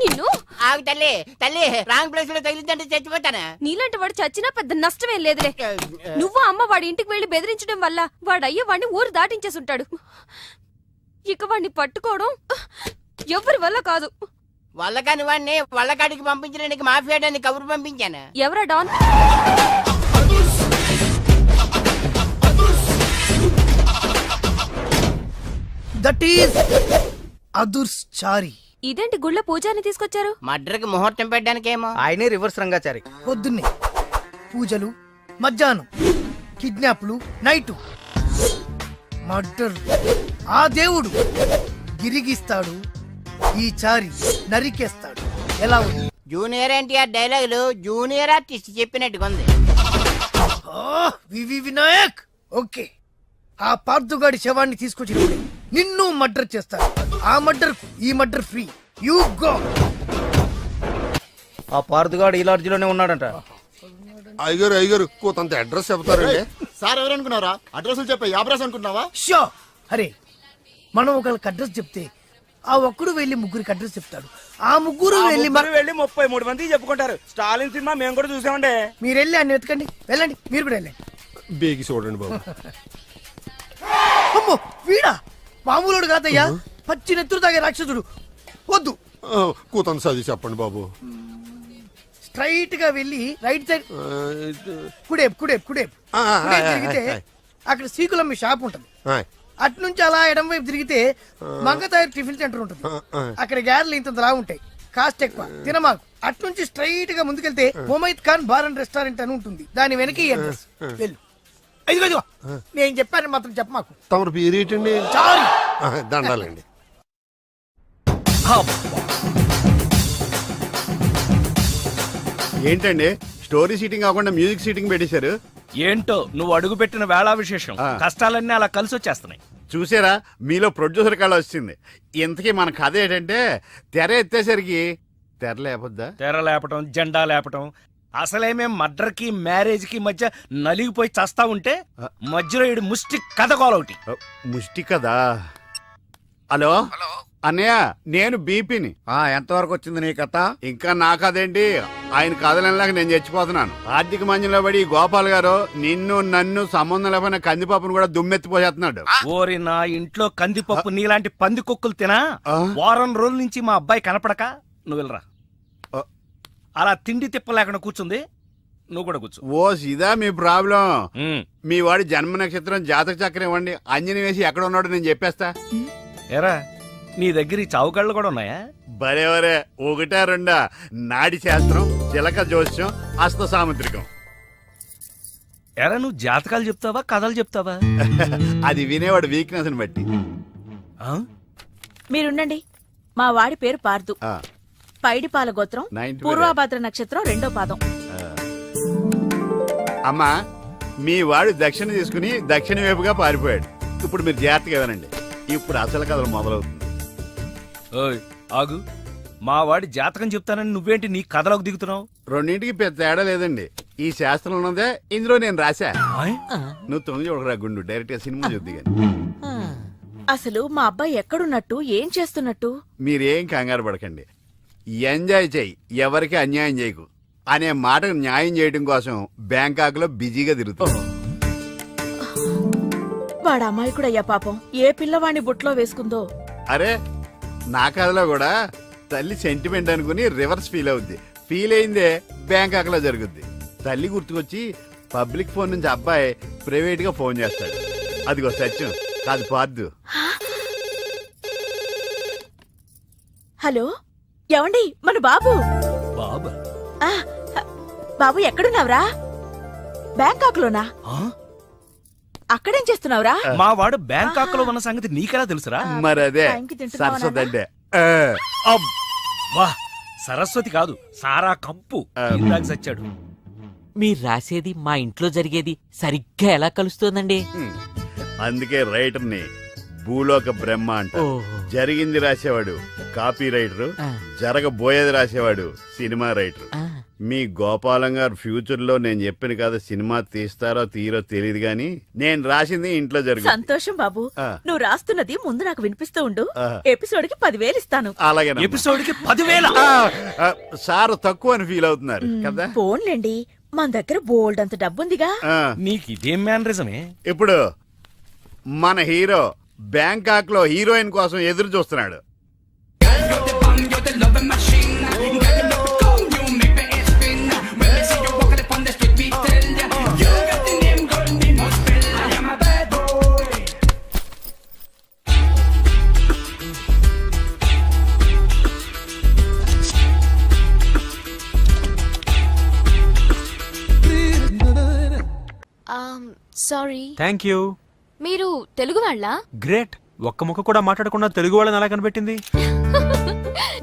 నిన్ను ఆగు తల్లి తల్లి రాంగ్ ప్లేస్ లో తగిలిందంటే చచ్చిపోతానా? నీలాంటి వాడు చచ్చినా పెద్ద నష్టమేం లేదులే. నువ్వు అమ్మ వాడి ఇంటికి వెళ్లి బెదిరించడం వల్ల వాడయ్య వాడిని ఊరు దాటించేసి ఉంటాడు. ఇక వాడిని పట్టుకోవడం ఎవరి వల్ల కాదు. వల్లకాని వాడిని వల్లకాడికి పంపించడానికి మాఫియాడాన్ని కబురు పంపించాను. ఎవరా డాన్? దట్ ఈస్ అదుర్స్ చారి. ఇదేంటి గుళ్ళ పూజాని తీసుకొచ్చారు? మడ్రకి ముహూర్తం పెట్టడానికేమో. ఆయనే రివర్స్ రంగాచారి. పొద్దున్నే పూజలు, మధ్యాహ్నం కిడ్నాప్లు, నైటు మర్డర్. ఆ దేవుడు గిరిగిస్తాడు, ఈ చారి నరికేస్తాడు. ఎలా ఉంది? జూనియర్ ఎన్టీఆర్ డైలాగులు జూనియర్ ఆర్టిస్ట్ చెప్పినట్టుగా ఉంది. వివి వినాయక్. ఓకే, ఆ పార్థుగాడి శవాన్ని తీసుకొచ్చినప్పుడే నిన్ను మర్డర్ చేస్తారు. ఆ మర్డర్ ఈ మర్డర్ ఫ్రీ. You go. ఆ పార్థుగాడు ఈ లాడ్జిలోనే ఉన్నాడంట. అయ్యగారు కొంత అడ్రస్ చెప్తారండి. సార్ ఎవరనుకున్నారా? అడ్రస్ చెప్పే యాబ్రాస్ అనుకుంటున్నావా? షో. అరే, మనం ఒకరికి అడ్రస్ చెప్తే ఆ ఒక్కడు వెళ్ళి ముగ్గురికి అడ్రస్ చెప్తాడు. ఆ ముగ్గురు వెళ్ళి 33 మంది చెప్పుకుంటారు. స్టాలిన్ సినిమా మేము కూడా చూసామండి. మీరు వెళ్ళి అన్ని వెతకండి. వెళ్ళండి, మీరు కూడా వెళ్ళండి. బేగి చూడండి బాబు. అమ్మో, వీడా? మామూలుడు కాదయ్యా, పచ్చి నెత్తురు తాగే రాక్షసుడు. వద్దు, కూతంత చదివి చెప్పండి బాబు. స్ట్రైట్ గా వెళ్ళి రైట్ సైడ్ కుడేపు కుడేపు కుడేపు తిరిగితే అక్కడ సీకులమ్మి షాప్ ఉంటుంది. అటు నుంచి అలా ఎడం వైపు తిరిగితే మంగతాయర్ టిఫిన్ సెంటర్ ఉంటుంది. అక్కడ గ్యారెలు ఇంత లా ఉంటాయి, కాస్ట్ ఎక్కువ, తినమాకు. అటు నుంచి స్ట్రైట్ గా ముందుకెళ్తే మొమైద్ ఖాన్ బార్ అండ్ రెస్టారెంట్ అని ఉంటుంది. దాని వెనక ఈ అడ్రస్. వెళ్ళు. ఇదిగో నేను చెప్పాను మాత్రం చెప్పమాకు. తమరు పేరేటండి? చారి. దండాలండి. ఏంటండి స్టోరీ సీటింగ్ కాకుండా మ్యూజిక్ సీటింగ్ పెట్టేశారు? ఏంటో నువ్వు అడుగు పెట్టిన వేళా విశేషం. కష్టాలన్నీ అలా కలిసి వచ్చేస్తున్నాయి. చూసారా, మీలో ప్రొడ్యూసర్ కళ వచ్చింది. ఇంతకీ మన కథ ఏంటంటే, తెర ఎత్తేసరికి తెర లేపొద్దా? తెర లేపటం, జెండా లేపటం. అసలేమేం మర్డర్ కి మ్యారేజ్ కి మధ్య నలిగిపోయి చస్తా ఉంటే మధ్యలో ఇడు ముష్టి కథ కోలొకటి. ముష్టి కదా. హలో అన్నయ్య, నేను బీపీని. ఎంతవరకు వచ్చింది నీ కథ? ఇంకా నా కథేంటి, ఆయన కథలలాగా నేను చచ్చిపోతున్నాను. ఆర్థిక మంజంలో పడి గోపాల్ గారు నిన్ను నన్ను సంబంధం లేకపోయినా కందిపప్పును కూడా దుమ్మెత్తిపోసేస్తున్నాడు. ఓరి నా ఇంట్లో కందిపప్పు నీలాంటి పంది కుక్కలు తినా వారం రోజుల నుంచి మా అబ్బాయి కనపడక నువ్వు వెళ్ళరా. అలా తిండి తిప్పలేకుండా కూర్చుంది, నువ్వు కూడా కూర్చో. ఓ ఇదా మీ ప్రాబ్లం? మీ వాడి జన్మ నక్షత్రం జాతక చక్రం ఇవ్వండి, అంజని వేసి ఎక్కడ ఉన్నాడో నేను చెప్పేస్తా. ఏరా, నీ దగ్గర ఈ చావుకళ్ళు కూడా ఉన్నాయా? బరేవరే, ఒకటా రెండా? నాడి శాస్త్రం, చిలక జోస్యం, హస్త సాముద్రికం. ఎరా, నువ్వు జాతకాలు చెప్తావా కథలు చెప్తావా? అది వినేవాడు వీక్నెస్ ని బట్టి. మీరుండండి. మా వాడి పేరు పార్దు, పైడిపాల గోత్రం, పూర్వభద్ర నక్షత్రం 2వ పాదం. అమ్మా, మీ వాడు దక్షిణ తీసుకుని దక్షిణ వైపుగా పారిపోయాడు. ఇప్పుడు మీరు జాగ్రత్తగా వినండి, ఇప్పుడు అసలు కథలు మొదలవుతుంది. ఓయ్ ఆగు, మా వాడి జాతకం చెప్తానని నువ్వేంటి నీ కథలోకి దిగుతున్నావు? రెండింటికి పెద్ద తేడా లేదండి. ఈ శాస్త్రం ఉన్నదే ఇందులో నేను రాశా. నువ్వు తొంగి చూడరా గుండు, డైరెక్ట్ గా సినిమా చూద్ది గాని. అసలు మా అబ్బాయి ఎక్కడున్నట్టు, ఏం చేస్తున్నట్టు? మీరేం కంగారు పడకండి. ఎంజాయ్ చెయ్యి, ఎవరికి అన్యాయం చేయకు అనే మాటకు న్యాయం చేయడం కోసం బ్యాంకాక్ లో బిజీగా తిరుగుతాం. వాడు అమాయకుడయ్యా పాపం. ఏ పిల్లవాడిని బుట్లో వేసుకుందో. అరే, నా కథలో కూడా తల్లి సెంటిమెంట్ అనుకుని రివర్స్ ఫీల్ అవుద్ది. ఫీల్ అయిందే బ్యాంకాక్ లో జరుగుద్ది. తల్లి గుర్తుకొచ్చి పబ్లిక్ ఫోన్ నుంచి అబ్బాయి ప్రైవేట్ గా ఫోన్ చేస్తాడు. అదిగో సత్యం, కాదు పార్దు. హలో, ఏమండి? మన బాబు. బాబు ఎక్కడున్నావురా? బ్యాంకాక్ లోనా? అక్కడేం చేస్తున్నావురా? మా వాడు బ్యాంకాక్ లో ఉన్న సంగతి నీకెలా తెలుసురా? మరదే సరస్వతి. వా, సరస్వతి కాదు, సారా కంపు. ఇందాక చచ్చాడు. మీరు రాసేది మా ఇంట్లో జరిగేది సరిగ్గా ఎలా కలుస్తోందండి? అందుకే రైటర్ ని భూలోక బ్రహ్మ అంట. జరిగింది రాసేవాడు కాపీ రైటర్, జరగబోయేది రాసేవాడు సినిమా రైటర్. మీ గోపాలం గారు ఫ్యూచర్ లో నేను చెప్పిన కదా సినిమా తీస్తారో తీరో తెలియదు గాని నేను రాసింది ఇంట్లో జరుగుతుంది. సంతోషం బాబు. ఆ. నువ్వు రాస్తున్నది ముందు నాకు వినిపిస్తూ ఉండు. ఆ. ఎపిసోడ్ కి 10,000 ఇస్తాను. అలాగే ఎపిసోడ్ కి 10,000. సార్ తక్కువ అని ఫీల్ అవుతున్నారు కదా. ఫోన్లేండి, మన దగ్గర బోల్డ్ అంత డబ్బుందిగా. ఆ, నీకు ఇదేం మేనరిజమే? ఇప్పుడు మన హీరో బ్యాంకాక్ లో హీరోయిన్ కోసం ఎదురు చూస్తున్నాడు. Sorry, thank you. మీరు తెలుగు వాళ్ళ? గ్రేట్. ఒక్క ముక్క కూడా మాట్లాడకుండా తెలుగు వాళ్ళని ఎలా కనిపెట్టింది?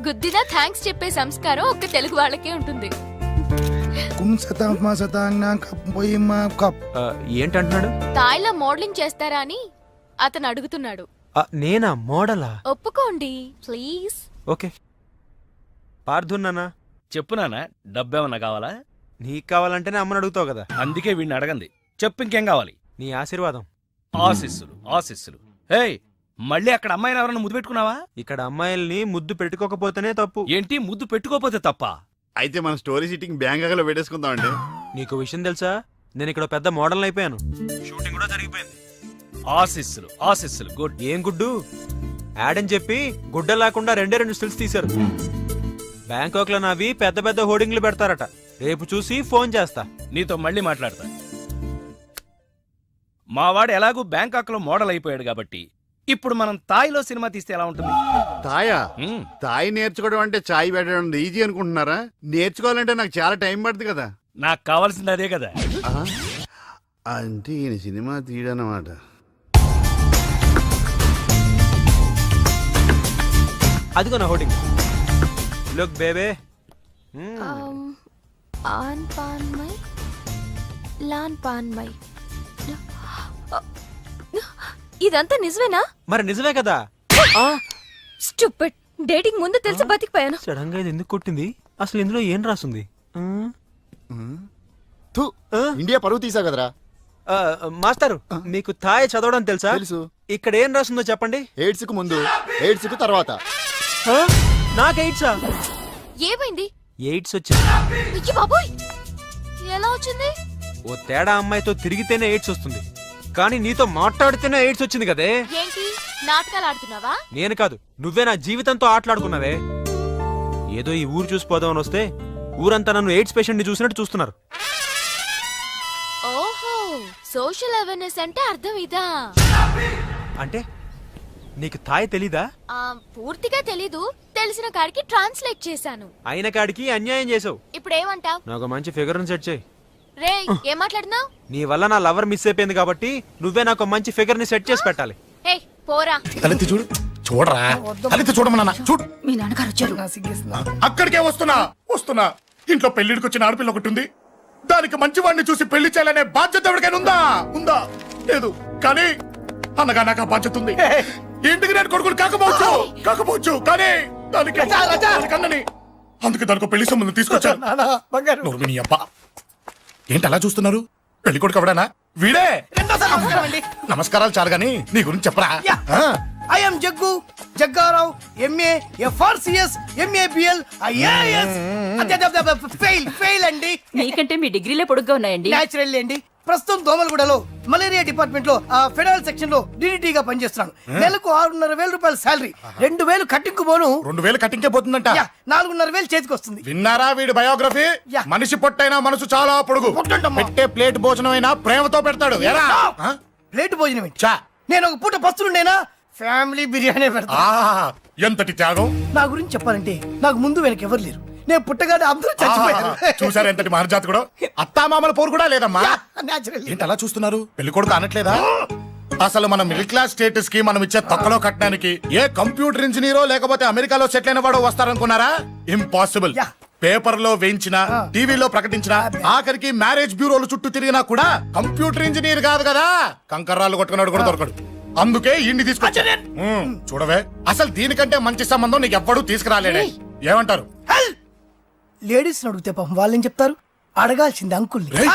గుద్దినా థ్యాంక్స్ చెప్పే సంస్కారం ఒక్క తెలుగు వాళ్ళకే ఉంటుంది. ఏంటంటున్నాడు? తాయిలా మోడలింగ్ చేస్తారా అని అతను అడుగుతున్నాడు. నేనా మోడలా? ఒప్పుకోండి ప్లీజ్. ఓకే. పార్థున్నానా? చెప్పు నాన్న, డబ్బేమన్నా కావాలా? నీకు కావాలంటేనే అమ్మని అడుగుతావు కదా. అందుకే వీడిని అడగంది. చెప్పు, ఇంకేం కావాలి? నీ ఆశీర్వాదం. ఆశీస్సులు ఆశీస్సులు. ఏయ్, మళ్ళీ అక్కడ అమ్మాయిని ఎవరన్నా ముద్దు పెట్టుకున్నావా? ఇక్కడ అమ్మాయిల్ని ముద్దు పెట్టుకోకపోతేనే తప్పు. ఏంటి, ముద్దు పెట్టుకోపోతే తప్ప? అయితే మన స్టోరీ సిట్టింగ్ బ్యాంకాక్ లో పెట్టేసుకుందామండి. నీకు విషయం తెలుసా, నేను ఇక్కడ పెద్ద మోడల్ అయిపోయాను. షూటింగ్ కూడా జరిగిపోయింది. ఆశీస్సులు ఆశీస్సులు. గుడ్. ఏం గుడ్డు? యాడ్ అని చెప్పి గుడ్డ లేకుండా 2 స్టిల్స్ తీశారు. బ్యాంకాక్ లో నావి పెద్ద పెద్ద హోర్డింగ్లు పెడతారట. రేపు చూసి ఫోన్ చేస్తా. నీతో మళ్ళీ మాట్లాడతా. మావాడు ఎలాగూ బ్యాంకాక్ లో మోడల్ అయిపోయాడు కాబట్టి ఇప్పుడు మనం తాయిలో సినిమా తీస్తే ఎలా ఉంటుంది? తాయా? మ్మ్. తాయి నేర్చుకోవడం అంటే చాయ్ పెట్టడం ఈజీ అనుకుంటున్నారా? నేర్చుకోవాలంటే నాకు చాలా టైం పడుతుంది కదా. నాకు కావాల్సింది అదే కదా. ఆ? అంటే ఈయన సినిమా తీయడనమాట. అదిగో నా హోర్డింగ్. లుక్ బేబే. ఆన్ పాన్ మై లాన్ పాన్ మై. ఇదంతా నిజమేనా? మరి నిజమే కదా. స్టూపిడ్. డేటింగ్ ముందు తెలిసి బతికిపోయాను. సడన్ గా ఇది ఎందుకు కొట్టింది? అసలు ఇందులో ఏం రాసుంది? థు, ఇండియా పరువు తీసా కదరా. మాస్టారు, మీకు థాయ్ చదవడం తెలుసా? తెలుసు. ఇక్కడ ఏం రాస్తుందో చెప్పండి. ఎయిడ్స్ కు ముందు, ఎయిడ్స్ కు తర్వాత. నాకు ఎయిడ్సా? ఏమైంది? ఎయిడ్స్ వచ్చింది. అయ్య బాబోయ్, ఎలా వచ్చింది? ఓ తేడా అమ్మాయితో తిరిగితేనే ఎయిడ్స్ వస్తుంది, కానీ నీతో మాట్లాడితేనే ఎయిడ్స్ వచ్చింది కదే. ఏంటి నాటకాలు ఆడుతున్నావా? నేను కాదు, నువ్వే నా జీవితంతో ఆటలాడుకున్నావే. ఏదో ఈ ఊరు చూసిపోదామని వస్తే ఊరంతా నన్ను ఎయిడ్స్ పేషెంట్ ని చూసినట్టు చూస్తున్నారు. ఓహో, సోషల్ అవేర్నెస్ అంటే అర్థం ఇదా? అంటే నీకు థాయ్ తెలీదా? పూర్తిగా తెలీదు, తెలిసిన కాడికి ట్రాన్స్లేట్ చేశాను. అయిన కాడికి అన్యాయం చేసావు. ఇప్పుడు ఏమంటావ్? నాకు మంచి ఫిగర్ సెట్ చేయి. రే, ఏం మాట్లాడుతున్నావ్? నీ వల్ల నా లవర్ మిస్ అయిపోయింది కాబట్టి నువ్వే నాకు మంచి ఫిగర్ ని సెట్ చేసి పెట్టాలి. హే పోరా. తలెత్తి చూడు. చూడరా, తలెత్తి చూడమన్నా. చూడు, మీ నాన్నగారు వచ్చారు. అక్కడికే వస్తున్నా. ఇంట్లో పెళ్లిడికి వచ్చిన ఆడపిల్ల ఒకటి ఉంది. దానికి మంచి వాడిని చూసి పెళ్లి చేయాలనే బాధ్యత ఎవరికైనా ఉందా? లేదు. కానీ అనగా నాకు ఆ బాధ్యత ఉంది. ఇంటికి నేను కొడుకుని కాకపోవచ్చు కానీ దానికి అన్నని, అందుకే దానికి పెళ్లి సంబంధం తీసుకొచ్చాను. నోర్మిని అబ్బా, ఏంటి అలా చూస్తున్నారు? పెళ్లి కొడుకు ఎవడానా? వీడే. నమస్కారాలు చాలు గాని నీ గురించి చెప్పరా. I'm Jaggu Jaggarao, MA FRCS, MABL, IAS. Fail అండి. నీకంటే మీ డిగ్రీలే పొడుగ్గా ఉన్నాయండి. న్యాచురల్ అండి. ప్రస్తుతం దోమలగూడలో మలేరియా డిపార్ట్మెంట్ లో ఫెడరల్ సెక్షన్ లో DDT గా పనిచేస్తున్నాను. నెలకు 6,500 రూపాయల శాలరీ, 2,000 కట్టింగ్ పోను. 2,000 కట్టింకే పోతుందంట. 4,500 చేతికి వస్తుంది. విన్నారా వీడి బయోగ్రఫీ? మనిషి పొట్టైనా మనసు చాలా పొడుగు. పెట్టే ప్లేట్ భోజనం అయినా ప్రేమతో పెడతాడు. ప్లేట్ భోజనం ఏంటి? నేను ఒక పూట పస్తులుండేనా? ఫ్యామిలీ బిర్యానీ పెడతా. ఎంతటి త్యాగం! నా గురించి చెప్పాలంటే నాకు ముందు వెనక ఎవరు లేరు. నేను పుట్టగానే అందరూ చచ్చిపోయారు. చూసారు ఎంతటి మహర్జాత్ కూడా. అత్తామామల పోరు కూడా లేదమ్మా. న్యాచురల్. ఏంటి అలా చూస్తున్నారు? పెళ్లి కొడుకు అనట్లేదా? అసలు మన మిడిల్ క్లాస్ స్టేటస్ కి మనం ఇచ్చే తక్కువలో కట్టడానికి ఏ కంప్యూటర్ ఇంజనీరో లేకపోతే అమెరికాలో సెటిల్ అయిన వాడు వస్తారనుకున్నారా? ఇంపాసిబుల్. పేపర్ లో వేయించిన, టీవీలో ప్రకటించిన, ఆఖరికి మ్యారేజ్ బ్యూరోలు చుట్టూ తిరిగినా కూడా కంప్యూటర్ ఇంజనీర్ కాదు కదా, కంకర్రాలు కొట్టుకున్నాడు కూడా దొరకడు. అందుకే ఇండి తీసుకొచ్చా. చూడవే, అసలు దీనికంటే మంచి సంబంధం నీకు ఎవ్వడూ తీసుకురాలేడే. ఏమంటారు? లేడీస్ అడిగితే పాపం వాళ్ళేం చెప్తారు? అడగాల్సింది అంకుల్ని. రేయ్,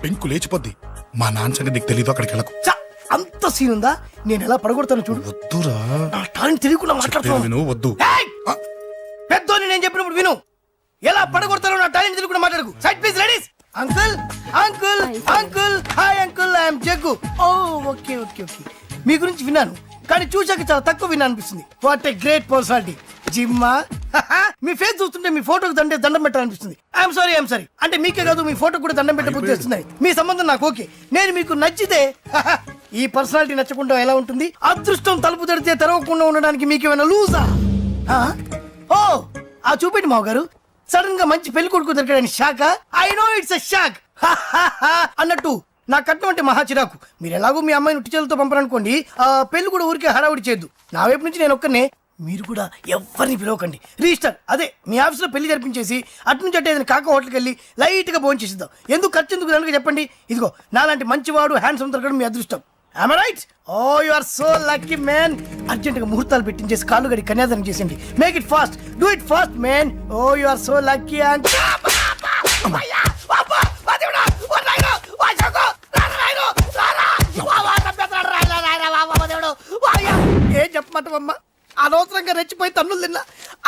పెంకు లేచిపోద్ది. మా నాన్న సంగతి నీకు తెలీదు, అక్కడికి వెళ్ళకు. ఛ, అంత సీన్ ఉందా? నేను ఎలా పడగొడతాను చూడు. వద్దురా, నా టాలెంట్ తెలియకుండా చెప్పేది మాట్లాడుతున్నాను. విను, వద్దు. పెద్దోని నేను చెప్పినప్పుడు విను. ఎలా పడగొడతారో నా టాలెంట్ తెలియకుండా మాట్లాడకు. Side please ladies. Uncle uncle uncle, hi uncle, I'm Jaggu. Oh okay okay okay. మీ గురించి విన్నాను, కానీ చూశాక చాలా తక్కువ విన్నా అనిపిస్తుంది. What a great personality. జిమ్మా, మీ ఫేస్ చూస్తుంటే మీ ఫోటోకి దండం పెట్టాలనిపిస్తుంది. ఐఎమ్ సారీ అంటే మీకే కాదు, మీ ఫోటో కూడా దండం పెట్టబుద్ధి వస్తున్నాయి. మీ సంబంధం నాకు ఓకే, నేను మీకు నచ్చితే ఈ పర్సనాలిటీ నచ్చకుండా ఎలా ఉంటుంది? అదృష్టం తలుపు తెరితే తెరవకుండా ఉండడానికి మీకేమైనా లూజా? ఓ ఆ చూపెట్టి మావ గారు, సడన్ గా మంచి పెళ్లి కొడుకు దొరికాడని shock. I know it's a shock అన్నట్టు నా కట్నం అంటే మహా చిరాకు. మీరు ఎలాగో మీ అమ్మాయిని ఉట్టి చేతులతో పంపరనుకోండి, ఆ పెళ్లి కూడా ఊరికే హడావుడి చేయొద్దు. నా వైపు నుంచి నేను ఒక్కనే, మీరు కూడా ఎవరిని పిలవకండి. రిజిస్టర్ అదే మీ ఆఫీస్లో పెళ్లి జరిపించేసి అటు నుంచి అంటే ఏదైనా కాక హోటల్కి వెళ్ళి లైట్ గా భోజనం చేసిద్దాం. ఎందుకు ఖర్చు ఎందుకు కనుక చెప్పండి. ఇదిగో నాలాంటి మంచివాడు హ్యాండ్సమ్ దొరకడం మీ అదృష్టం. Am I right? Oh, you are so lucky, man. Urgent గా ముహూర్తాలు పెట్టించేసి కాళ్ళు గడి కన్యాదానం చేసింది. Make it fast, do it fast, man. Oh you are so lucky. And ఏం చెప్పమంటావమ్మా? అనవసరంగా రెచ్చిపోయి తన్నులు తిన్నా.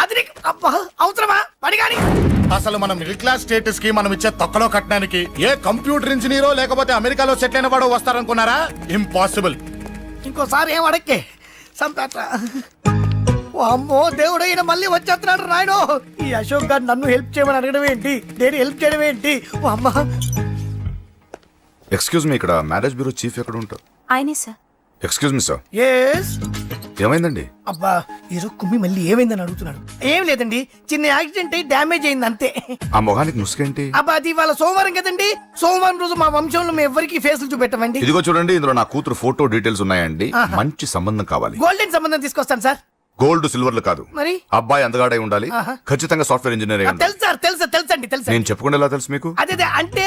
అది నీకు అబ్బా అవసరమా? పడిగాని అసలు మనం మిడిల్ క్లాస్ స్టేటస్ కి మనం ఇచ్చే తొక్కలో కట్టడానికి ఏ కంప్యూటర్ ఇంజనీరో లేకపోతే అమెరికాలో సెటిల్ అయిన వాడు వస్తారనుకున్నారా? ఇంపాసిబుల్. ఇంకోసారి ఏం అడక్కే సంపేట. అమ్మో దేవుడు, ఈయన మళ్ళీ వచ్చేస్తున్నాడు రాయడు. ఈ అశోక్ గారు నన్ను హెల్ప్ చేయమని అడగడం ఏంటి, నేను హెల్ప్ చేయడం ఏంటి? అమ్మ ఎక్స్క్యూజ్ మీ, ఇక్కడ మ్యారేజ్ బ్యూరో చీఫ్ ఎక్కడ ఉంటారు? ఆయనే sir. Excuse me sir, yes. ఏమైందండి? అబ్బా ఈరోజు కుమ్మి మళ్ళీ ఏమైందని అడుగుతున్నాడు. ఏం లేదండి, చిన్న యాక్సిడెంట్ అయి డ్యామేజ్ అయింది అంతే. ఆ మొహానికి ముసుకేంటి? అబ్బా అది ఇవాళ సోమవారం కదండి, సోమవారం రోజు మా వంశంలో మేము ఎవరికి ఫేసులు చూపెట్టమండి. ఇదిగో చూడండి, ఇందులో నా కూతురు ఫోటో డీటెయిల్స్ ఉన్నాయండి. మంచి సంబంధం కావాలి. గోల్డెన్ సంబంధం తీసుకొస్తాను సార్. గోల్డ్ సిల్వర్లు కాదు, మరి అబ్బాయి అందగాడై ఉండాలి. ఖచ్చితంగా సాఫ్ట్వేర్ ఇంజనీర్ అయి ఉండాలి. తెలుసు సార్, తెలుసండి. నేను చెప్పకుండా ఎలా తెలుసు మీకు? అదే అంటే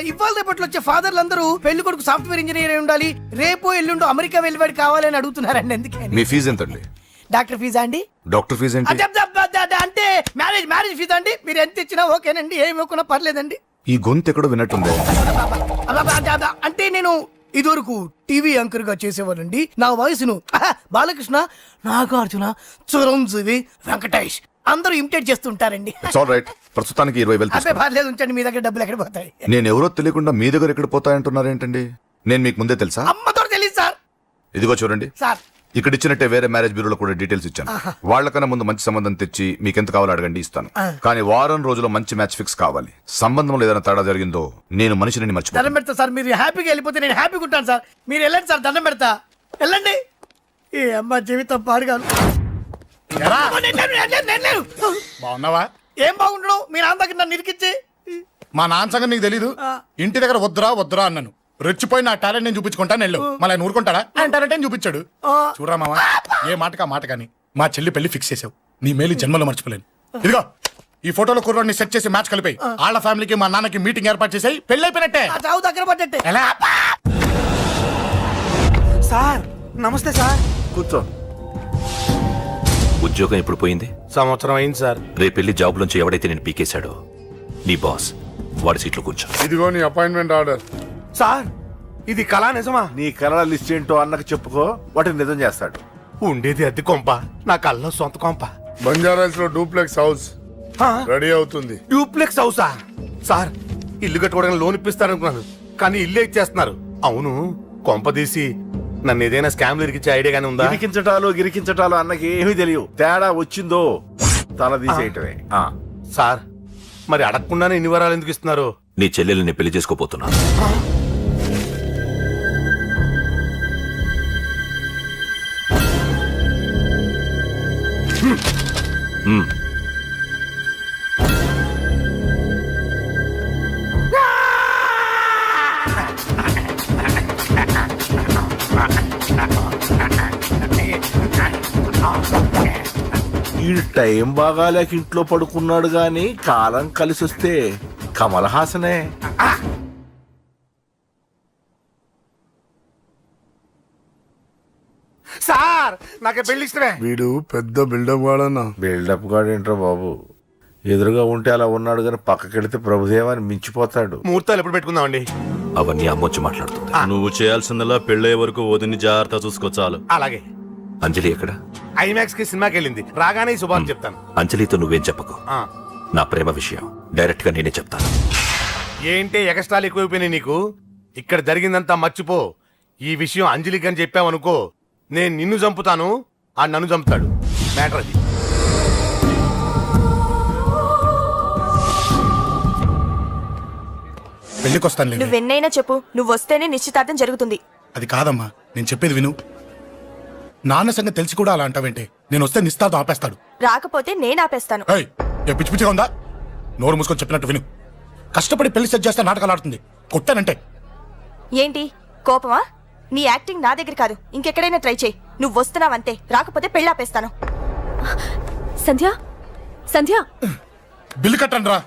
ఇవాళ రేపట్లో వచ్చే ఫాదర్లు అందరూ పెళ్లి కొడుకు సాఫ్ట్వేర్ ఇంజనీర్ అయి ఉండాలి, రేపు ఎల్లుండో అమెరికా వెళ్ళివాడు కావాలని అడుగుతున్నారండి. ఎందుకని? మీ ఫీజు ఎంతండి? డాక్టర్ ఫీజా అండి? డాక్టర్ ఫీజు ఏంటి? అంటే మ్యారేజ్ ఫీజా అండి. మీరు ఎంత ఇచ్చినా ఓకేనండి, ఏమి ఇవ్వకున్నా పర్లేదండి. ఈ గొంతు ఎక్కడో విన్నట్టుంది. అంటే నేను ఇదివరకు టీవీ యాంకర్ గా చేసేవాడండి. నా వయసును బాలకృష్ణ, నాగార్జున, చిరంజీవి, వెంకటేష్ అందరూ ఇమిటేట్ చేస్తుంటారండి. It's all right. ప్రస్తుతానికి 20,000 అదే తీసుకోండి. పర్లేదు, ఉంచండి. మీ దగ్గర డబ్బులు ఎక్కడ పోతాయి? నేను ఎవరో తెలియకుండా మీ దగ్గర ఎక్కడ పోతాయంటున్నారు ఏంటండి? నేను మీకు ముందే తెలుసా? అమ్మతో తెలియదు సార్. ఇదిగో చూడండి, సార్ ఇక్కడ ఇచ్చినట్టే వేరే మ్యారేజ్ బ్యూరోలో కూడా డీటెయిల్స్ ఇచ్చాను. వాళ్ళకన్నా ముందు మంచి సంబంధం తెచ్చి మీకు ఎంత కావాలో అడగండి, ఇస్తాను. కానీ వారం రోజుల్లో మంచి మ్యాచ్ ఫిక్స్ కావాలి. సంబంధంలో ఏదైనా తేడా జరిగిందో నేను మనిషిని మర్చిపోతాను. దండం పెడతా సార్. మీరు హ్యాపీగా వెళ్ళిపోతే నేను హ్యాపీగా ఉంటాను సార్. మీరు వెళ్ళండి సార్, దండం పెడతా. వెళ్ళండి. ఈ అమ్మ జీవితం పాడుగాను. ఎరా, నేను లేను. బాగున్నావా? ఏం బాగుండడం, మీ నాన్న దగ్గర నన్ను ఇరికిచ్చి. మా నాన్న సంగతి నీకు తెలీదు. ఇంటి దగ్గర వద్దురా అన్నాను. రెచ్చిపోయి నా టాలెంట్ నేను చూపించుకుంటాను వెళ్ళు. మళ్ళీ ఆయన ఊరుకుంటాడా? ఆయన టాలెంట్ నేను చూపించాడు. చూడరా మావా, ఏ మాటకా మాట కానీ మా చెల్లి పెళ్లి ఫిక్స్ చేసావు. నీ మేలు జన్మలో మర్చిపోలేను. ఇదిగో ఈ ఫోటోలో కుర్రాన్ని సెట్ చేసి మ్యాచ్ కలిపాయి. వాళ్ళ ఫ్యామిలీకి మా నాన్నకి మీటింగ్ ఏర్పాటు చేసాయి. పెళ్లి అయిపోయినట్టే. ఆ చావు దగ్గర పడ్డట్టే. ఎలా? సార్ నమస్తే సార్. కూర్చో. ఉద్యోగం ఎప్పుడు పోయింది? సంవత్సరం అయింది సార్. రేపెళ్ళి జాబ్ నుంచి ఎవడైతే నేను పీకేశాడో నీ బాస్ వాడి సీట్లో కూర్చో. ఇదిగో నీ అపాయింట్మెంట్ ఆర్డర్. సార్ ఇది కళా నిజమా? నీ కళల లిస్ట్ ఏంటో అన్నకు చెప్పుకో, వాటిని నిజం చేస్తాడు. ఉండేది అద్దె కొంప, నా కళ్ళలో సొంత కొంప. బంజారాస్ లో డూప్లెక్స్ హౌస్ రెడీ అవుతుంది. డూప్లెక్స్ హౌసా? సార్ ఇల్లు కట్టుకోవడానికి లోన్ ఇప్పిస్తారనుకున్నాను, కానీ ఇల్లే ఇచ్చేస్తున్నారు. అవును, కొంప తీసి నన్ను ఏదైనా స్కామ్ ఇరికించే ఐడియా గానీ ఉందా? గిరికించటాలు అన్నకి ఏమీ తెలియవు. తేడా వచ్చిందో తల తీసేయటమే. సార్ మరి అడగకుండానే ఇన్ని వరాలు ఎందుకు ఇస్తున్నారు? నీ చెల్లెల్ని పెళ్లి చేసుకోపోతున్నా. ఈ టైం బాగాలేక ఇంట్లో పడుకున్నాడు గాని కాలం కలిసి వస్తే కమల్ హాసనే. సార్ నాకే పెళ్లి ఇష్టమే. వీడు పెద్ద బిల్డప్ వాడన్నా. బిల్డప్ గాడు ఏంట్రా బాబు, ఎదురుగా ఉంటే అలా ఉన్నాడు కానీ పక్కకెడితే ప్రభుదేవాన్ని మించిపోతాడు. ముహూర్తాలు ఎప్పుడు పెట్టుకుందామండి? అవన్నీ అమ్మొచ్చి మాట్లాడుతుంది. నువ్వు చేయాల్సిందలా పెళ్ళే వరకు వదిని జాగ్రత్త చూసుకో చాలు. అలాగే. అంజలి ఎక్కడ? ఐమాక్స్ కి సినిమాకి వెళ్ళింది. రాగానే శుభాన్ని చెప్తాను. అంజలితో నువ్వేం చెప్పకు. నా ప్రేమ విషయం డైరెక్ట్ గా నేనే చెప్తాను. ఏంటి ఎక్స్ట్రాలు ఎక్కువైపోయినాయి నీకు? ఇక్కడ జరిగిందంతా మర్చిపో. ఈ విషయం అంజలికి అని చెప్పావనుకో, నేను నిన్ను చంపుతాను, ఆ నన్ను చంపుతాడు. మ్యాటర్ అది. పెళ్లికొస్తాను. నువ్వెన్నైనా చెప్పు, నువ్వు వస్తేనే నిశ్చితార్థం జరుగుతుంది. అది కాదమ్మా, నేను చెప్పేది విను. నాన్న సంగతి తెలిసి కూడా అలా అంటావేంటి? నేను వస్తే నిస్తాతో ఆపేస్తాడు. రాకపోతే నేను ఆపేస్తాను. ఏయ్, ఏ పిచ్చి పిచ్చిగా ఉందా? నోరు మూసుకొని చెప్పినట్టు విను. కష్టపడి పెళ్లి సెట్ చేస్తే నాటకాలు ఆడుతుంది. కొట్టానంటే ఏంటి కోపమా? నీ యాక్టింగ్ నా దగ్గర కాదు, ఇంకెక్కడైనా ట్రై చేయి. నువ్వు వస్తున్నావంతే, రాకపోతే పెళ్ళాపేస్తాను. సంధ్య, సంధ్య, బిల్లు కట్టండి రా.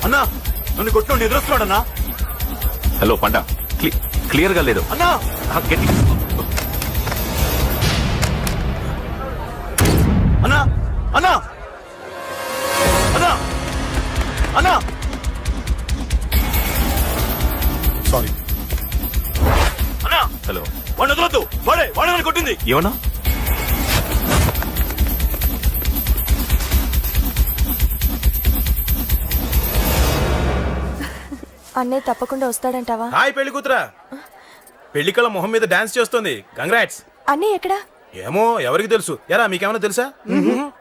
అన్నా, నన్ను కొట్టిన ఎదురొస్తున్నాడన్నా. హలో పండా, క్లియర్ గా లేదు అన్నా. గట్టి అన్నా, అన్నా, అన్నా, అన్నా. సారీ అన్నా. హలో, వాడిని వదలొద్దు. వాడే నన్ను కొట్టింది. ఏమన్నా? అన్నయ్య తప్పకుండా వస్తాడంటావా? హాయ్ పెళ్లి కూతురా. పెళ్లి కళ మొహం మీద డాన్స్ చేస్తుంది. కంగ్రాట్స్. అన్నయ్య ఎక్కడా? ఏమో, ఎవరికి తెలుసు. ఎరా, మీకేమైనా తెలుసా?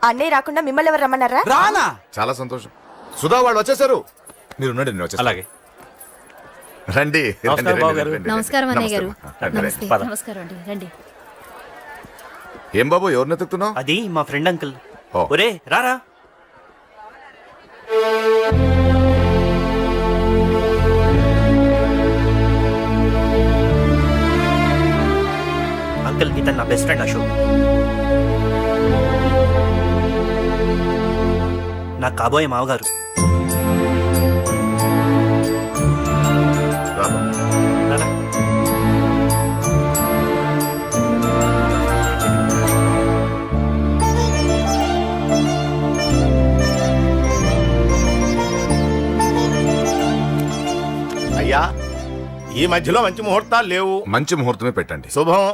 అన్నయ్య రాకుండా మిమ్మల్ని ఎవరు రమ్మన్నారా? రానా? చాలా సంతోషం. సుధా వాళ్ళు వచ్చేసారు. మీరు ఉండండి, నేను వచ్చేస్తాను. అలాగే. రండి. నమస్కారం అన్నయ్య గారు. రండి. నమస్కారం అండి, రండి. ఏం బాబు, ఎవరిని ఎత్తుకుతున్నావు? అది మా ఫ్రెండ్ అంకుల్. ఓ. ఒరే రారా. అంకుల్, ఇతను నా బెస్ట్ ఫ్రెండ్ అశోక్. నా కాబోయే మావగారు. రారా. అయ్యా, ఈ మధ్యలో మంచి ముహూర్తాలు లేవు. మంచి ముహూర్తమే పెట్టండి. శుభం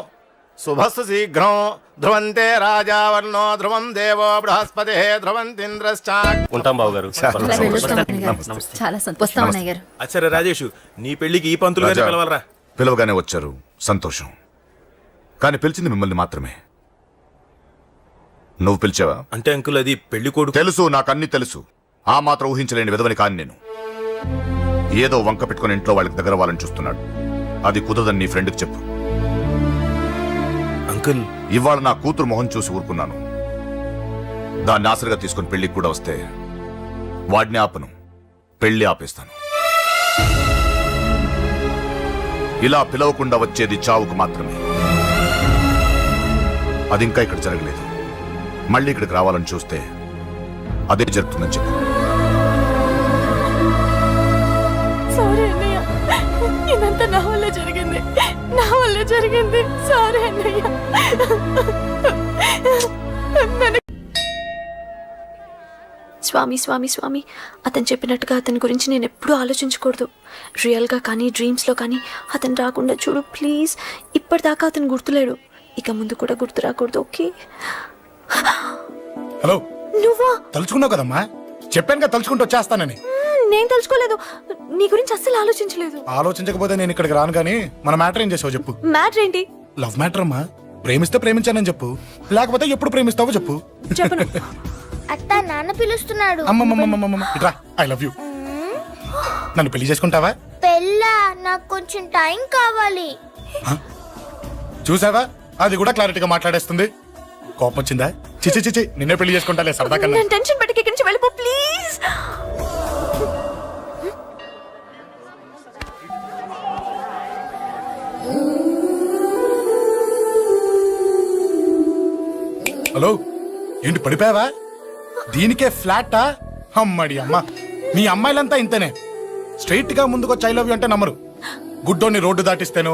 శుభస్సు శీఘ్రం. ధ్రువంతే రాజావర్ణో ధ్రువం దేవో బృహస్పతి ధ్రువంతింద్రశ్చ. ఉంటాం బాబు గారు. చాలా సంతోషం అన్నయ్య గారు. అచ్చరే రాజేష్, నీ పెళ్లికి ఈ పంతులు గారిని పిలవాలరా. పిలవగానే వచ్చారు, సంతోషం. కానీ పిలిచింది మిమ్మల్ని మాత్రమే. నువ్వు పిలిచావా? అంటే అంకుల్, అది పెళ్లి కొడుకు. తెలుసు, నాకు అన్ని తెలుసు. ఆ మాత్రం ఊహించలేని విధవని కాని నేను. ఏదో వంక పెట్టుకుని ఇంట్లో వాళ్ళకి దగ్గర వాళ్ళని చూస్తున్నాడు. అది కుదరదని నీ ఫ్రెండ్కి చెప్పు. అంకుల్, ఇవాళ నా కూతురు మొహం చూసి ఊరుకున్నాను. దాన్ని ఆసరిగా తీసుకుని పెళ్లికి కూడా వస్తే వాడిని ఆపను, పెళ్లి ఆపేస్తాను. ఇలా పిలవకుండా వచ్చేది చావుకు మాత్రమే. అది ఇంకా ఇక్కడ జరగలేదు. మళ్ళీ ఇక్కడికి రావాలని చూస్తే అదే జరుగుతుందని చెప్పు. సారీ అన్నయ్య, ఇదంతా నా వల్ల జరిగింది. నా వల్ల జరిగింది. సారీ అన్నయ్య. స్వామి స్వామి స్వామి, అతను చెప్పినట్టుగా అతని గురించి నేను ఎప్పుడూ ఆలోచించకూడదు. రియల్గా కానీ డ్రీమ్స్లో కానీ అతను రాకుండా చూడు ప్లీజ్. ఇప్పటిదాకా అతను గుర్తులేడు, ఇక ముందు కూడా గుర్తు రాకూడదు. ఓకే? హలో, నువ్వా? తలుచుకున్నావు కదమ్మా, చెప్పాను కదా తలుచుకుంటూ వచ్చేస్తానని. నేను తలుచుకోలేదు, నీ గురించి అస్సలు ఆలోచించలేదు. ఆలోచించకపోతే నేను ఇక్కడికి రాను. కానీ మన మ్యాటర్ ఏం చేసావు చెప్పు. మ్యాటర్ ఏంటి? లవ్ మ్యాటర్ అమ్మా. ప్రేమిస్తే ప్రేమించానని చెప్పు, లేకపోతే ఎప్పుడు ప్రేమిస్తావో చెప్పు. చెప్పను. అత్త, నాన్న పిలుస్తున్నాడు. అమ్మమ్మమ్మమ్మమ్మ, ఇట్రా. I love you. నన్ను పెళ్లి చేసుకుంటావా? పెళ్ళా? నాకు కొంచెం టైం కావాలి. చూసావా, అది కూడా క్లారిటీగా మాట్లాడేస్తుంది. కోపం వచ్చిందా? చిచి చిచి, నిన్నే పెళ్లి చేసుకుంటాలే సరదా కన్నా. టెన్షన్ పెట్టి ఇక్కడి నుంచి వెళ్ళిపో ప్లీజ్. హలో, ఏంటి పడిపోయావా? దీనికే ఫ్లాటా? అమ్మడి అమ్మ, మీ అమ్మాయిలంతా ఇంతనే. స్ట్రైట్ గా ముందుకొచ్చి ఐ లవ్ యూ అంటే నమ్మరు. గుడ్డోని రోడ్డు దాటిస్తాను,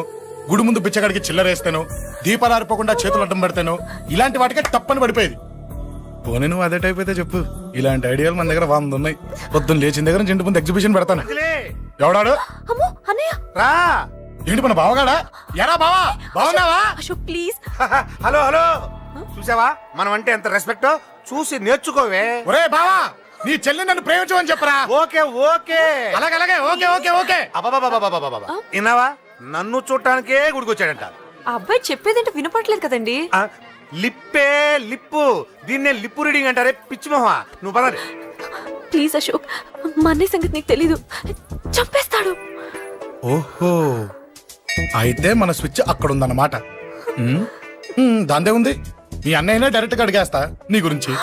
గుడి ముందు బిచ్చగాడికి చిల్లరేస్తాను, దీపాలు ఆరిపోకుండా చేతులు అడ్డం పెడతాను, ఇలాంటి వాటికే తప్పని పడిపోయేది. పోనీ నువ్వు అదే టైప్ అయితే చెప్పు, ఇలాంటి ఐడియాలు మన దగ్గర 100 ఉన్నాయి. పొద్దున్న లేచిన దగ్గర నుంచి ఇంటి ముందు ఎగ్జిబిషన్ పెడతాను. ఎవడాడు? రా. ఏంటి మన బావగాడా? ఎరా బావా, బావున్నావా? అశోక్ ప్లీజ్. హలో హలో, చూసావా మనం అంటే ఎంత రెస్పెక్ట్? చూసి నేర్చుకోవే. ఒరే బావా, నీ చెల్లి నన్ను ప్రేమించమని చెప్పరా. ఓకే ఓకే, అలాగే ఓకే ఓకే ఓకే. విన్నావా? నన్ను చూడటానికే గుడికొచ్చాడంట. ఆ అబ్బాయి చెప్పేదంటే వినపడలేదు కదండి. లిప్పే లిప్పు, దీన్నే లిప్పు రీడింగ్ అంటారే పిచ్చి మొహ. నువ్వు పదండి ప్లీజ్ అశోక్, మా అన్నయ్య సంగతి నీకు తెలీదు, చంపేస్తాడు. ఓహో, అయితే మన స్విచ్ అక్కడ ఉందన్నమాట. దాందే ఉంది, మీ అన్నయ్యనే డైరెక్ట్ గా అడిగేస్తా నీ గురించి.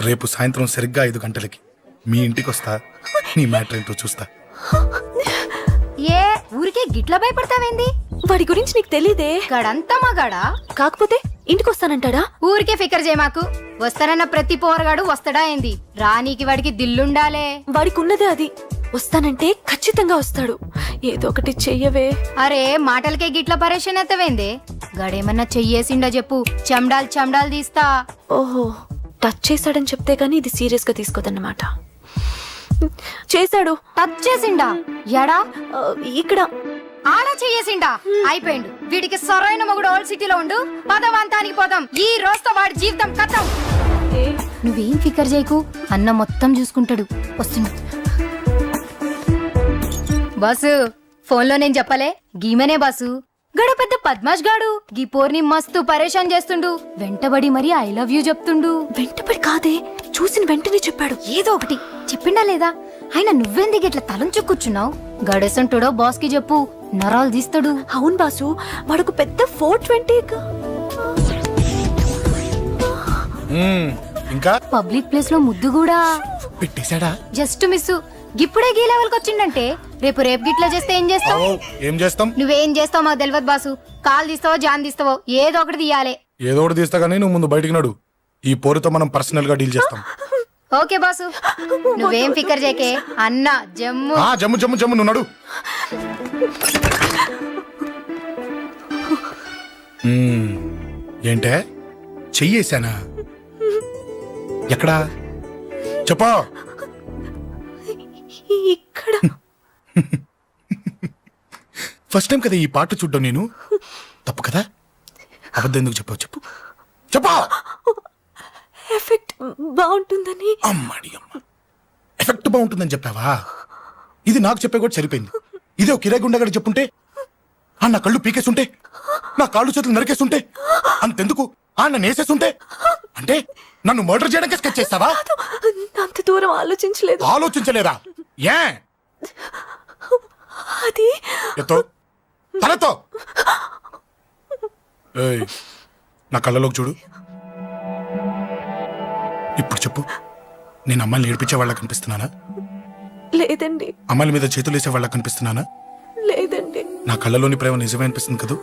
రేపు సాయంత్రం సరిగ్గా 5 గంటలకి మీ ఇంటికి వస్తా, నీ మ్యాటర్ ఏంటో చూస్తా. ఏ ఊరికే గిట్ల భయపడతావేంది? వాడి గురించి నీకు తెలీదే. గడంతా మగాడా? కాకపోతే ఇంటికి వస్తానంటాడా? ఊరికే ఫికర్ చేయమాకు. వస్తానన్న ప్రతి పోరగాడు వస్తాడా ఏంది? రానీకి వాడికి దిల్లుండాలే. వాడికి ఉన్నదే అది. వస్తానంటే ఖచ్చితంగా వస్తాడు. ఏదో ఒకటి చెయ్యవే. అరే మాటలకే గిట్ల పరేషన్ ఎత్తవేంది? గడేమన్నా చెయ్యేసిండో చెప్పు, చెమ్డాల్ తీస్తా. ఓహో, టచ్ చేశాడని చెప్తే గానీ ఇది సీరియస్ గా తీసుకోదన్నమాట. చేశాడు. టచ్ చేసిండా? ఎడా? ఇక్కడ. ఆడా చెయ్యేసిండా? అయిపోయిండు. వీడికి సరైన మొగుడు ఓల్డ్ సిటీలో ఉండు. పదవంతానికి పోదాం. ఈ రోజుతో వాడి జీవితం కథం. నువ్వేం ఫికర్ చేయకు, అన్న మొత్తం చూసుకుంటాడు. వస్తుండు. బాసు, ఫోన్లో నేను చెప్పలే, గీమనే బాసు. గడు పెద్ద పద్మాష్ గాడు. గీ పోర్ని మస్తు పరేషాన్ చేస్తుండు. వెంటబడి మరి ఐ లవ్ యూ చెప్తుండు. వెంటబడి కాదే, చూసిన వెంటనే చెప్పాడు. ఏదో ఒకటి చెప్పిండా లేదా? ఆయన నువ్వెందుకు ఇట్లా తలంచు కూర్చున్నావు? గడేసంటుడో బాస్ కి చెప్పు, నరాలు తీస్తాడు. అవును బాసు, వాడుకు పెద్ద 420. ఇంకా పబ్లిక్ ప్లేస్ లో ముద్దు కూడా పెట్టేశాడా? Just miss. ఇప్పుడే గీ లెవెల్ కి వచ్చిండంటే రేపు గిట్లా చేస్తే ఏం చేస్తావు? ఏం చేస్తాం? నువ్వేం చేస్తావు మాకు తెలియదు బాసు. కాల్ తీస్తావో జాన్ తీస్తావో ఏదో ఒకటి తీయాలి. ఏదో ఒకటి తీస్తా గానీ నువ్వు ముందు బయటికి నడు. ఈ పోరుతో మనం పర్సనల్ గా డీల్ చేస్తాం. ఓకే బాసు, నువ్వేం ఫికర్ చేకే. అన్న జమ్ము. జమ్ము నువ్వు నడు. ఏంటే చెయ్యేశానా? ఎక్కడా చెప్పా? ఇక్కడ. ఫస్ట్ టైం కదా ఈ పాట చూడ్డం నేను. తప్పు కదా? అబద్ధం ఎందుకు చెప్పావు? చెప్పా. ఎఫెక్ట్ బాగుంటుందని. అమ్మడి అమ్మ, ఎఫెక్ట్ బాగుంటుందని చెప్పావా? ఇది నాకు చెప్పే కూడా సరిపోయింది. ఇదే ఒక కిరాయి గుండెగాడు చెప్పుంటే, నా కళ్ళు పీకేస్తుంటే, నా కాళ్ళు చేతులు నరికేస్తుంటే, అంతెందుకు నన్ను వేసేస్తుంటే, అంటే నన్ను మర్డర్ చేయడానికి స్కెచ్ చేస్తావా? అంత దూరం ఆలోచించలేదు. ఆలోచించలేదా? ఏ అది ఎత్తో తలతో. నా కళ్ళలోకి చూడు. ఇప్పుడు చెప్పు, నేను అమ్మాయిని ఏడిపించే వాళ్ళ కనిపిస్తున్నానా? లేదండి. అమ్మాయిల మీద చేతులు వేసే వాళ్ళ కనిపిస్తున్నానా? లేదండి. నా కళ్ళలోని ప్రేమ నిజమే అనిపిస్తుంది కదూ?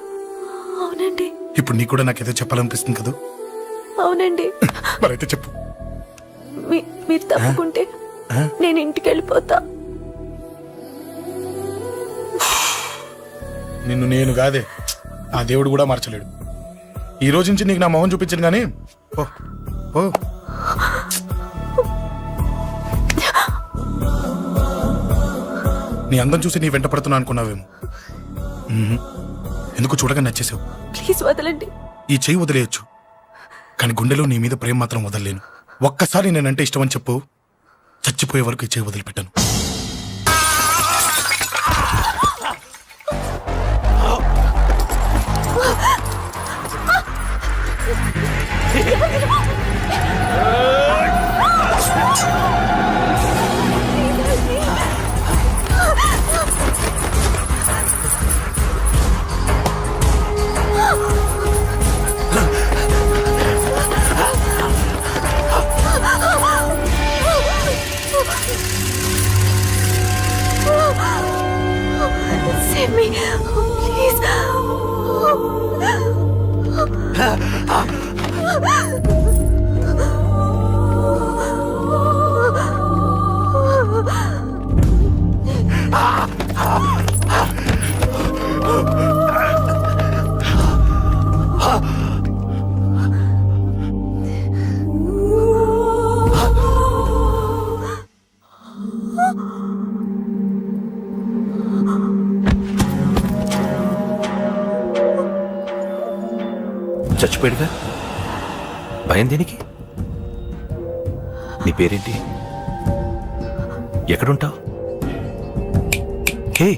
అవునండి. ఇప్పుడు నీకు కూడా నాకేదో చెప్పాలనిపిస్తుంది కదూ? అవునండి. మరైతే చెప్పు. మీరు తప్పుకుంటే నేను ఇంటికి వెళ్ళిపోతా. నిన్ను నేను కాదే, ఆ దేవుడు కూడా మార్చలేడు. ఈ రోజు నుంచి నీకు నా మొహం చూపించను గానీ ఓ నీ అందం చూసి నీ వెంట పడుతున్నా అనుకున్నావేమో. ఎందుకు చూడగా నచ్చేసావు. ప్లీజ్ వదలండి. ఈ చెయ్యి వదిలేయచ్చు, కానీ గుండెలో నీ మీద ప్రేమ మాత్రం వదలలేను. ఒక్కసారి నేనంటే ఇష్టమని చెప్పు, చచ్చిపోయే వరకు ఈ చెయ్యి వదిలిపెట్టాను. చచ్చిపోయాడుగా భయం దేనికి? నీ పేరేంటి? ఎక్కడుంటావు? హే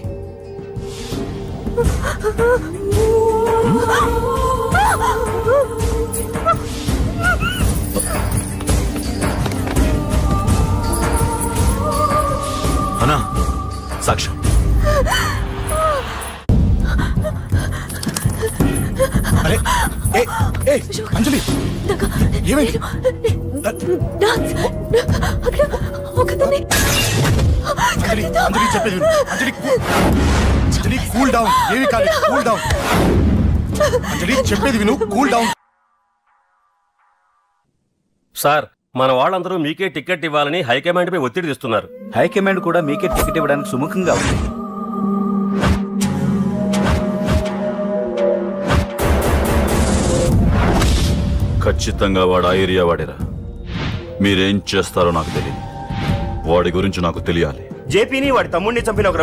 అన్నా సాక్ష్యం. అంజలి ఏమైంది? అంజలి అంజలి చెప్పేది విను. అంజలి అంజలి కూల్ డౌన్. ఏమి కాలేదు, కూల్ డౌన్. అంజలి చెప్పేది విను, కూల్ డౌన్. సార్, మన వాళ్ళందరూ మీకే టికెట్ ఇవ్వాలని హైకమాండ్ పై ఒత్తిడి తెస్తున్నారు. హైకమాండ్ కూడా మీకే టికెట్ ఇవ్వడానికి సుముఖంగా ఉంది. ఖచ్చితంగా వాడు ఆ ఏరియా వాడేరా. మీరేం చేస్తారో నాకు తెలియదు. వాడి గురించి నాకు తెలియాలి. జేపీని వాడి తమ్ముడిని చంపిన ఒక